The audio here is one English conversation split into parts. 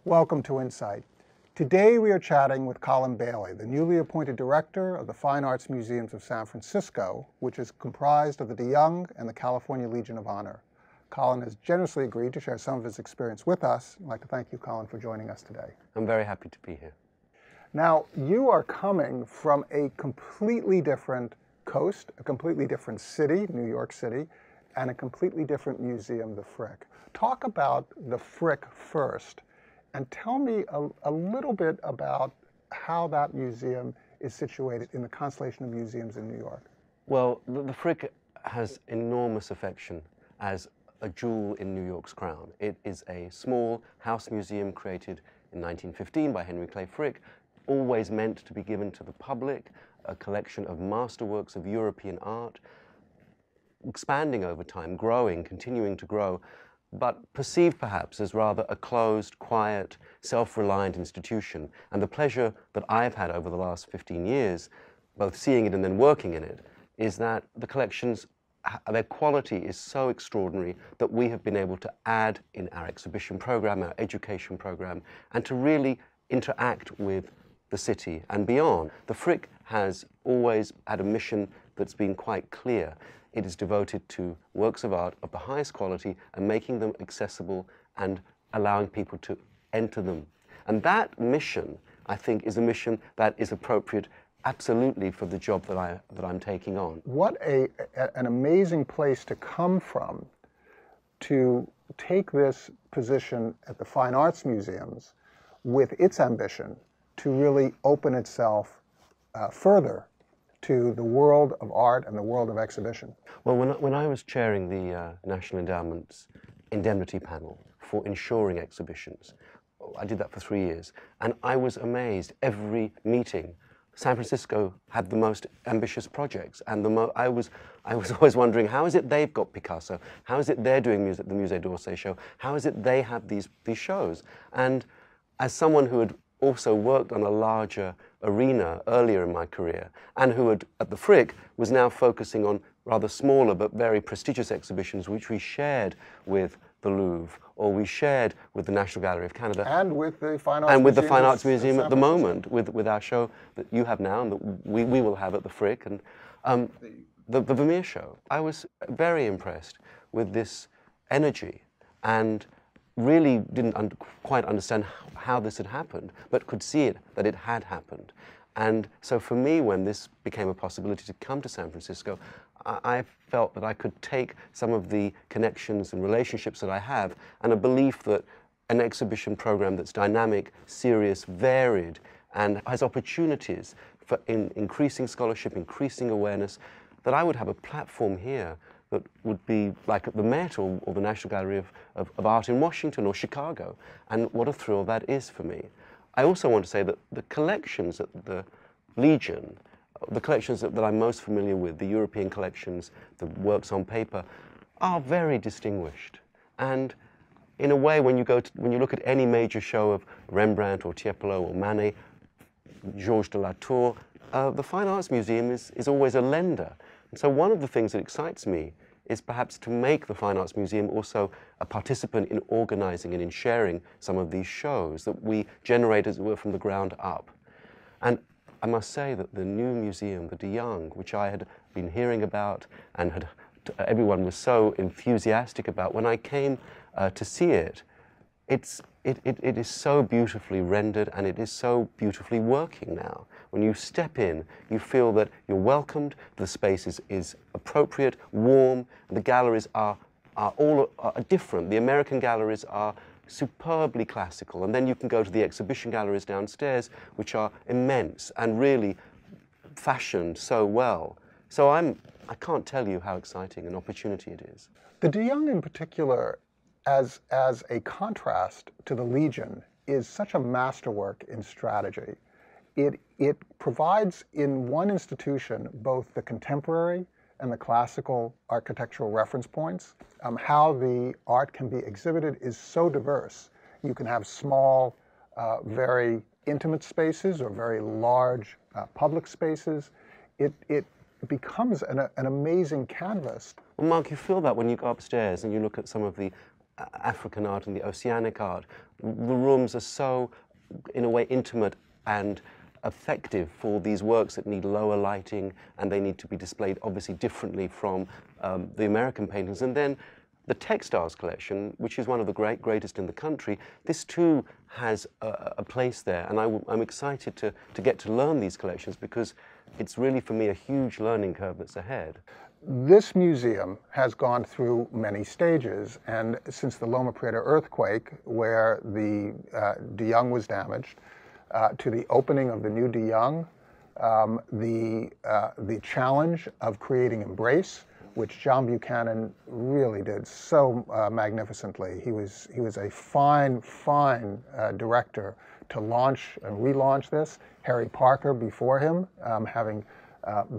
Welcome to Insight. Today we are chatting with Colin Bailey, the newly appointed director of the Fine Arts Museums of San Francisco, which is comprised of the DeYoung and the California Legion of Honor. Colin has generously agreed to share some of his experience with us. I'd like to thank you, Colin, for joining us today. I'm very happy to be here. Now, you are coming from a completely different coast, a completely different city, New York City, and a completely different museum, the Frick. Talk about the Frick first, and tell me a little bit about how that museum is situated in the constellation of museums in New York. Well, the Frick has enormous affection as a jewel in New York's crown. It is a small house museum created in 1915 by Henry Clay Frick, always meant to be given to the public, a collection of masterworks of European art, expanding over time, growing, continuing to grow, but perceived perhaps as rather a closed, quiet, self-reliant institution. And the pleasure that I've had over the last 15 years, both seeing it and then working in it, is that the collections, their quality is so extraordinary that we have been able to add in our exhibition program, our education program, and to really interact with the city and beyond. The Frick has always had a mission that's been quite clear. It is devoted to works of art of the highest quality and making them accessible and allowing people to enter them. And that mission, I think, is a mission that is appropriate absolutely for the job that I'm taking on. What an amazing place to come from to take this position at the Fine Arts Museums with its ambition to really open itself further to the world of art and the world of exhibition. Well, when I was chairing the National Endowment's indemnity panel for insuring exhibitions, I did that for 3 years, and I was amazed. Every meeting, San Francisco had the most ambitious projects, and I was always wondering, how is it they've got Picasso? How is it they're doing the Musée d'Orsay show? How is it they have these shows? And as someone who had also worked on a larger arena earlier in my career, and who had, at the Frick, was now focusing on rather smaller but very prestigious exhibitions which we shared with the Louvre, or we shared with the National Gallery of Canada. And with the Fine Arts Museum at the moment, with our show that you have now and that we will have at the Frick, and the Vermeer show. I was very impressed with this energy and really didn't quite understand how this had happened, but could see it, that it had happened. And so for me, when this became a possibility to come to San Francisco, I felt that I could take some of the connections and relationships that I have, and a belief that an exhibition program that's dynamic, serious, varied, and has opportunities for increasing scholarship, increasing awareness, that I would have a platform here that would be like the Met or the National Gallery of Art in Washington or Chicago. And what a thrill that is for me. I also want to say that the collections at the Legion, the collections that I'm most familiar with, the European collections, the works on paper, are very distinguished. And in a way, when you look at any major show of Rembrandt or Tiepolo or Manet, Georges de la Tour, the Fine Arts Museum is always a lender. And so one of the things that excites me is perhaps to make the Fine Arts Museum also a participant in organizing and in sharing some of these shows that we generate, as it were, from the ground up. And I must say that the new museum, the DeYoung, which I had been hearing about and everyone was so enthusiastic about, when I came to see it, it is so beautifully rendered, and it is so beautifully working now. When you step in, you feel that you're welcomed, the space is appropriate, warm, and the galleries are different. The American galleries are superbly classical, and then you can go to the exhibition galleries downstairs, which are immense and really fashioned so well. So I can't tell you how exciting an opportunity it is. The DeYoung in particular, as a contrast to the Legion, is such a masterwork in strategy. It provides in one institution both the contemporary and the classical architectural reference points. How the art can be exhibited is so diverse. You can have small, very intimate spaces or very large public spaces. It becomes an amazing canvas. Well, Mark, you feel that when you go upstairs and you look at some of the African art and the oceanic art. The rooms are so, in a way, intimate and effective for these works that need lower lighting, and they need to be displayed obviously differently from the American paintings. And then the textiles collection, which is one of the greatest in the country, this too has a place there. And I'm excited to get to learn these collections, because it's really, for me, a huge learning curve that's ahead. This museum has gone through many stages, and since the Loma Prieta earthquake, where the De Young was damaged, to the opening of the new De Young, the challenge of creating Embrace, which John Buchanan really did so magnificently. He was a fine director to launch and relaunch this. Harry Parker before him, having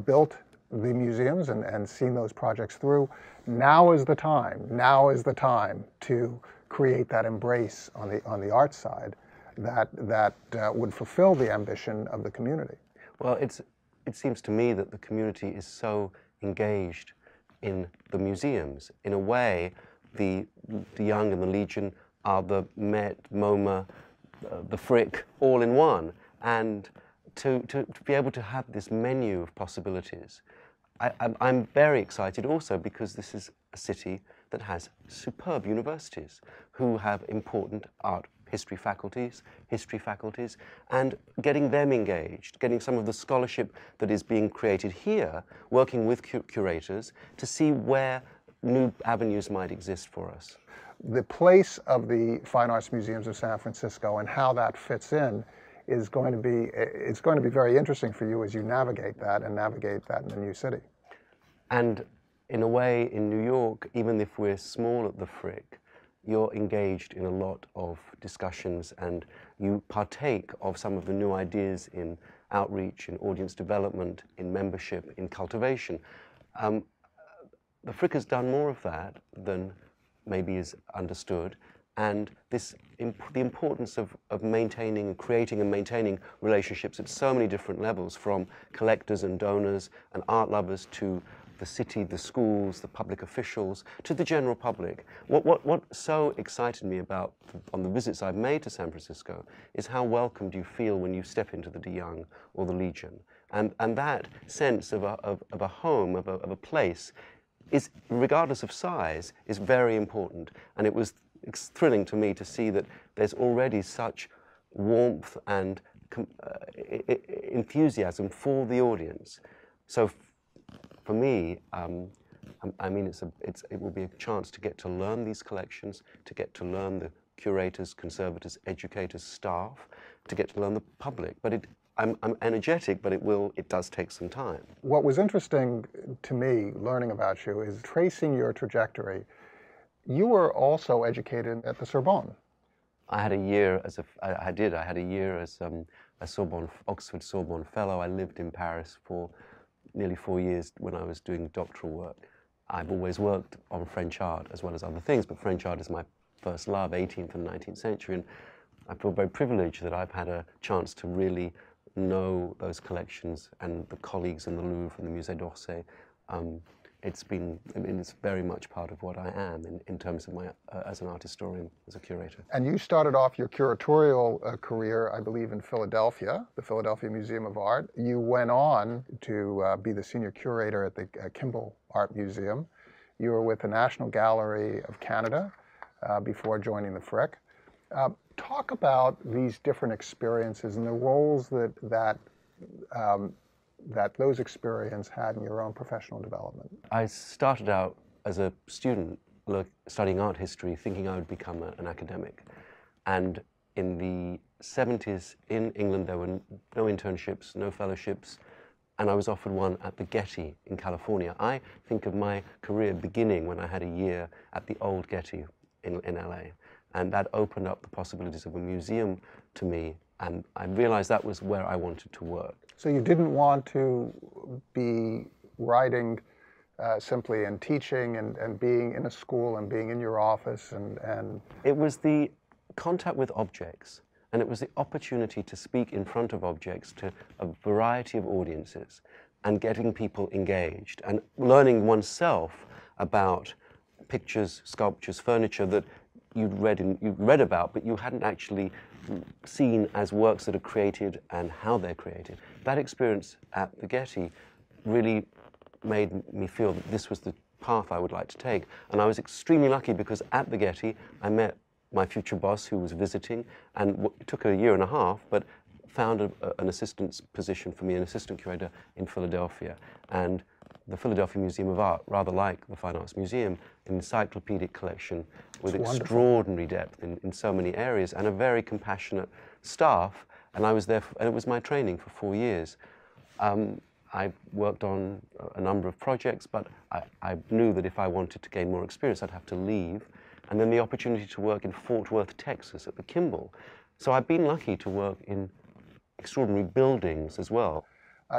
built the museums and seen those projects through. Now is the time to create that embrace on the art side that would fulfill the ambition of the community. Well, it seems to me that the community is so engaged in the museums. In a way, the Young and the Legion are the Met, MoMA, the Frick, all in one. And to be able to have this menu of possibilities, I'm very excited also because this is a city that has superb universities who have important art history faculties, and getting them engaged, getting some of the scholarship that is being created here, working with curators to see where new avenues might exist for us. The place of the Fine Arts Museums of San Francisco and how that fits in is going to be very interesting for you as you navigate that in the new city. And in a way, in New York, even if we're small at the Frick, you're engaged in a lot of discussions and you partake of some of the new ideas in outreach, in audience development, in membership, in cultivation. The Frick has done more of that than maybe is understood, and the importance of maintaining and creating and maintaining relationships at so many different levels, from collectors and donors and art lovers to the city, the schools, the public officials, to the general public. What so excited me about on the visits I've made to San Francisco is how welcomed you feel when you step into the De Young or the Legion. And that sense of a home, of a place, is, regardless of size, is very important. And it's thrilling to me to see that there's already such warmth and enthusiasm for the audience. So for me, I mean, it will be a chance to get to learn these collections, to get to learn the curators, conservators, educators, staff, to get to learn the public. But I'm energetic, but it does take some time. What was interesting to me learning about you is tracing your trajectory. You were also educated at the Sorbonne. I had a year as I had a year as a Oxford Sorbonne Fellow. I lived in Paris for nearly 4 years when I was doing doctoral work. I've always worked on French art as well as other things, but French art is my first love, 18th and 19th century, and I feel very privileged that I've had a chance to really know those collections and the colleagues in the Louvre and the Musée d'Orsay. It's very much part of what I am in terms of my, as an art historian, as a curator. And you started off your curatorial career, I believe, in Philadelphia, the Philadelphia Museum of Art. You went on to be the senior curator at the Kimball Art Museum. You were with the National Gallery of Canada before joining the Frick. Talk about these different experiences and the roles that those experiences had in your own professional development. I started out as a student studying art history, thinking I would become an academic. And in the 70s in England, there were no internships, no fellowships, and I was offered one at the Getty in California. I think of my career beginning when I had a year at the old Getty in LA. And that opened up the possibilities of a museum to me, and I realized that was where I wanted to work. So you didn't want to be writing simply and teaching and being in a school and being in your office and... It was the contact with objects, and it was the opportunity to speak in front of objects to a variety of audiences and getting people engaged and learning oneself about pictures, sculptures, furniture that you'd read about, but you hadn't actually seen as works that are created and how they're created. That experience at the Getty really made me feel that this was the path I would like to take. And I was extremely lucky because at the Getty, I met my future boss who was visiting, and it took a year and a half, but found an assistant's position for me, an assistant curator in Philadelphia. And the Philadelphia Museum of Art, rather like the Fine Arts Museum, an encyclopedic collection with extraordinary depth in so many areas, and a very compassionate staff. And I was there, and it was my training for 4 years. I worked on a number of projects, but I knew that if I wanted to gain more experience, I'd have to leave. And then the opportunity to work in Fort Worth, Texas, at the Kimball. So I've been lucky to work in extraordinary buildings as well.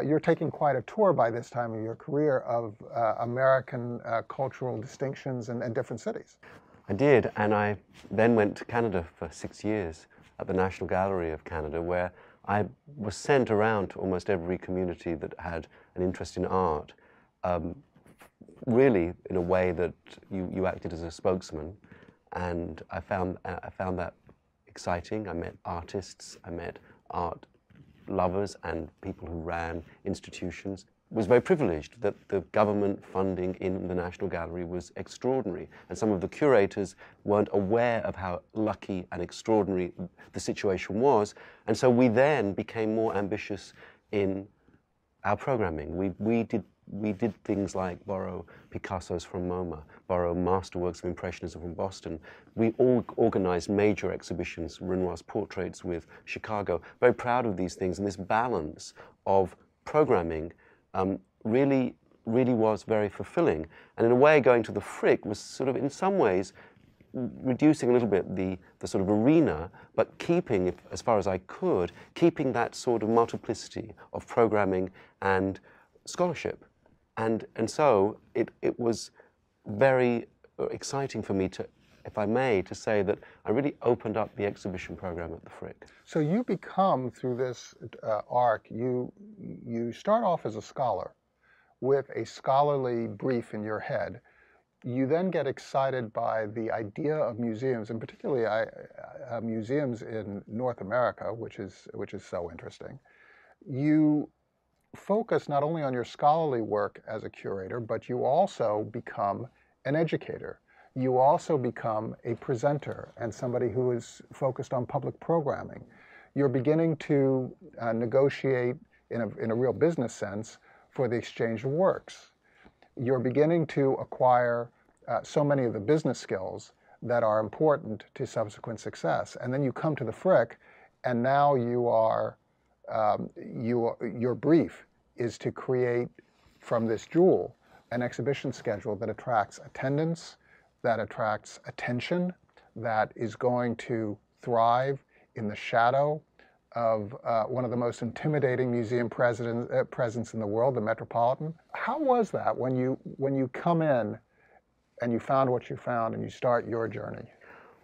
You're taking quite a tour by this time of your career of American cultural distinctions and different cities. I did, and I then went to Canada for 6 years at the National Gallery of Canada, where I was sent around to almost every community that had an interest in art, really in a way that you acted as a spokesman, and I found that exciting. I met artists, I met art lovers and people who ran institutions. Was very privileged that the government funding in the National Gallery was extraordinary, and some of the curators weren't aware of how lucky and extraordinary the situation was, and so we then became more ambitious in our programming. We did things like borrow Picasso's from MoMA, borrow masterworks of Impressionism from Boston. We all organized major exhibitions, Renoir's portraits with Chicago. Very proud of these things, and this balance of programming really was very fulfilling. And in a way, going to the Frick was sort of, in some ways, reducing a little bit the sort of arena, but keeping, as far as I could, keeping that sort of multiplicity of programming and scholarship. And so it was very exciting for me to, if I may, to say that I really opened up the exhibition program at the Frick. So you become, through this arc, you start off as a scholar with a scholarly brief in your head. You then get excited by the idea of museums, and particularly museums in North America, which is so interesting. You focus not only on your scholarly work as a curator, but you also become an educator. You also become a presenter and somebody who is focused on public programming. You're beginning to negotiate in a real business sense for the exchange of works. You're beginning to acquire so many of the business skills that are important to subsequent success. And then you come to the Frick, and now you are your brief is to create from this jewel an exhibition schedule that attracts attendance, that attracts attention, that is going to thrive in the shadow of one of the most intimidating museum presence in the world, the Metropolitan. How was that when you come in and you found what you found and you start your journey?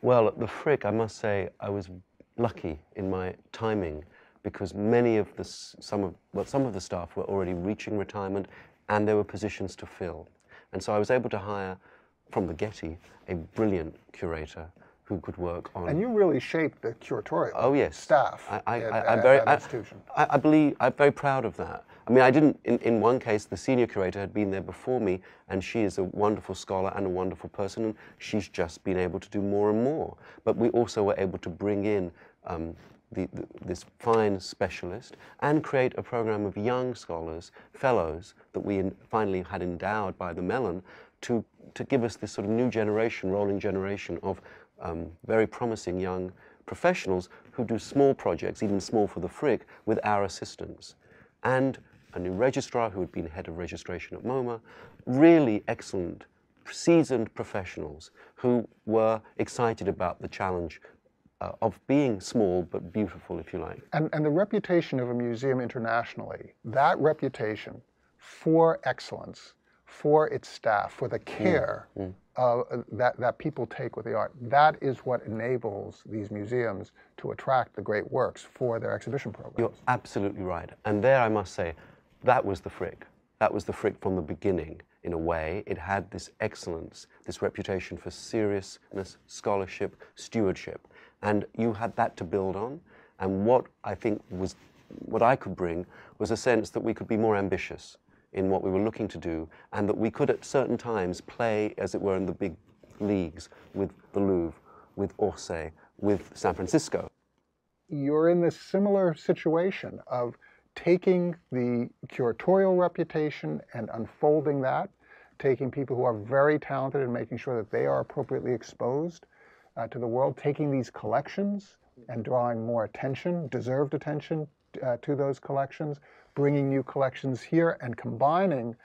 Well, at the Frick, I must say I was lucky in my timing, because many of some of the staff were already reaching retirement, and there were positions to fill. And so I was able to hire from the Getty a brilliant curator who could work on. And you really shaped the curatorial staff at that institution. I'm very proud of that. I mean, I didn't, in one case, the senior curator had been there before me, and she is a wonderful scholar and a wonderful person, and she's just been able to do more and more. But we also were able to bring in this fine specialist and create a program of young scholars, fellows, that we finally had endowed by the Mellon to give us this sort of new generation, rolling generation of very promising young professionals who do small projects, even small for the Frick, with our assistance. And a new registrar who had been head of registration at MoMA, really excellent, seasoned professionals who were excited about the challenge of being small but beautiful, if you like. And the reputation of a museum internationally, that reputation for excellence, for its staff, for the care that people take with the art, that is what enables these museums to attract the great works for their exhibition programs. You're absolutely right. And there I must say, that was the Frick. That was the Frick from the beginning. in a way. It had this excellence, this reputation for seriousness, scholarship, stewardship. And you had that to build on. And what I think was, what I could bring was a sense that we could be more ambitious in what we were looking to do, and that we could at certain times play, as it were, in the big leagues with the Louvre, with Orsay, with San Francisco. You're in this similar situation of taking the curatorial reputation and unfolding that, taking people who are very talented and making sure that they are appropriately exposed to the world, taking these collections and drawing more attention, deserved attention to those collections, bringing new collections here and combining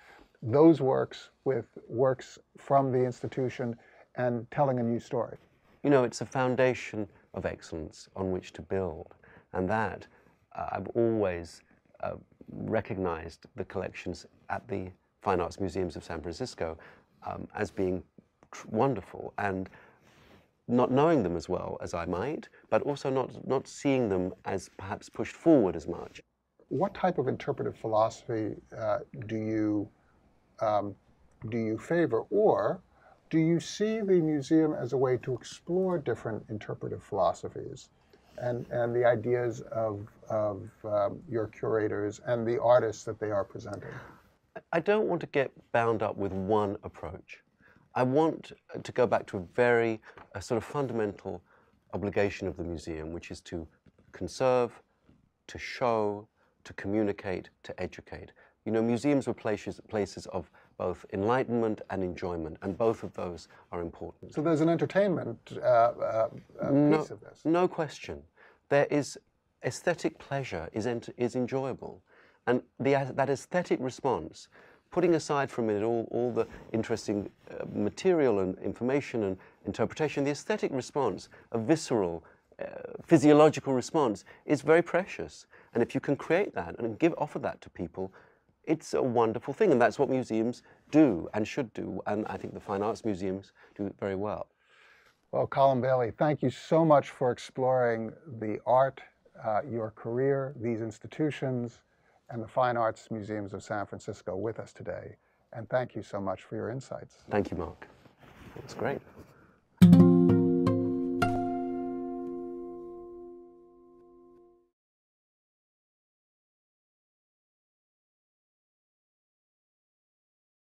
those works with works from the institution and telling a new story. You know, it's a foundation of excellence on which to build, and that I've always recognized the collections at the Fine Arts Museums of San Francisco as being wonderful, and not knowing them as well as I might, but also not seeing them as perhaps pushed forward as much. What type of interpretive philosophy do you favor, or do you see the museum as a way to explore different interpretive philosophies and the ideas of your curators and the artists that they are presenting? I don't want to get bound up with one approach. I want to go back to a sort of fundamental obligation of the museum, which is to conserve, to show, to communicate, to educate. You know, museums were places of both enlightenment and enjoyment, and both of those are important. So there's an entertainment piece of this. No question. There is aesthetic pleasure is enjoyable, and that aesthetic response, putting aside from it all the interesting material and information and interpretation, the aesthetic response, a visceral, physiological response, is very precious. And if you can create that and offer that to people, it's a wonderful thing. And that's what museums do and should do. And I think the Fine Arts Museums do it very well. Well, Colin Bailey, thank you so much for exploring the art, your career, these institutions, and the Fine Arts Museums of San Francisco with us today. And thank you so much for your insights. Thank you, Mark. It was great.